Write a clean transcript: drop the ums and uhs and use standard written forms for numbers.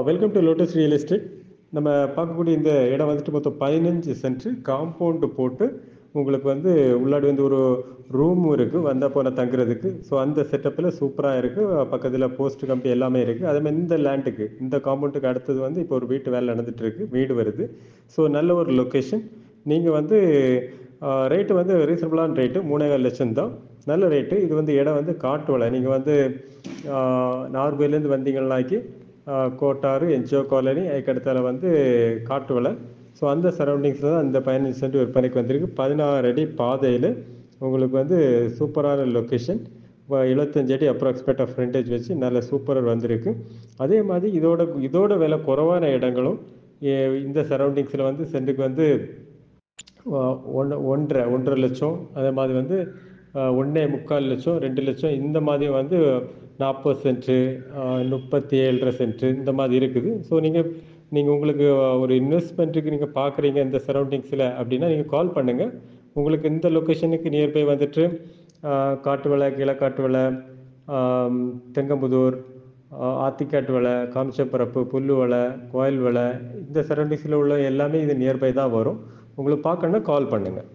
Welcome to lotus real estate. நம்ம பார்க்கக்கூடிய இந்த இடம் வந்துட்டு மொத்தம் 15 சென்ட் காம்பவுண்டு போட்டு உங்களுக்கு வந்து உள்ளாடி வந்து ஒரு ரூமும் இருக்குது வந்தால் போனால் தங்குறதுக்கு. ஸோ அந்த செட்டப்பில் சூப்பராக இருக்குது. பக்கத்தில் போஸ்ட் கம்பி எல்லாமே இருக்குது. அதேமாதிரி இந்த லேண்டுக்கு இந்த காம்பவுண்டுக்கு அடுத்தது வந்து இப்போ ஒரு வீட்டு வேலை நடந்துட்டு இருக்கு, வீடு வருது. ஸோ நல்ல ஒரு லொக்கேஷன். நீங்கள் வந்து ரேட்டு வந்து ரீசனபிளான ரேட்டு 3,4 லட்சம் தான். நல்ல ரேட்டு. இது வந்து இடம் வந்து காட்டு வலை. நீங்கள் வந்து நார்வேலேருந்து வந்தீங்கன்னாக்கி கோட்டாறு, என்ஜிஓ காலனி, அதுக்கடுத்தால வந்து காட்டு வலை. ஸோ அந்த சரௌண்டிங்ஸில் தான் இந்த 15 சென்ட் விற்பனைக்கு வந்திருக்கு. 16 அடி பாதையில் உங்களுக்கு வந்து சூப்பரான லொக்கேஷன். 75 அடி அப்ராக்சிமேட்டாக ஃப்ரண்டேஜ் வச்சு நல்ல சூப்பராக வந்திருக்கு. அதே மாதிரி இதோட விலை குறைவான இடங்களும் இந்த சரௌண்டிங்ஸில் வந்து சென்ட்டுக்கு வந்து 1.5 லட்சம், அதே மாதிரி வந்து 1.25 லட்சம், 2 லட்சம், இந்த மாதிரி வந்து 40 சென்ட்டு, 37.5 சென்ட்டு இந்த மாதிரி இருக்குது. ஸோ நீங்கள் உங்களுக்கு ஒரு இன்வெஸ்ட்மெண்ட்டுக்கு நீங்கள் பார்க்குறீங்க இந்த சரௌண்டிங்ஸில் அப்படின்னா நீங்கள் கால் பண்ணுங்கள். உங்களுக்கு இந்த லொக்கேஷனுக்கு நியர்பை வந்துட்டு காட்டு வலை, கீழக்காட்டு வலை, தெங்கம்புதூர், ஆத்திக்காட்டு வலை, காமிச்சப்பரப்பு, புல்லு வலை, கோயில் வலை, இந்த சரௌண்டிங்ஸில் உள்ள எல்லாமே இது நியர்பை தான் வரும். உங்களுக்கு பார்க்கணுன்னா கால் பண்ணுங்கள்.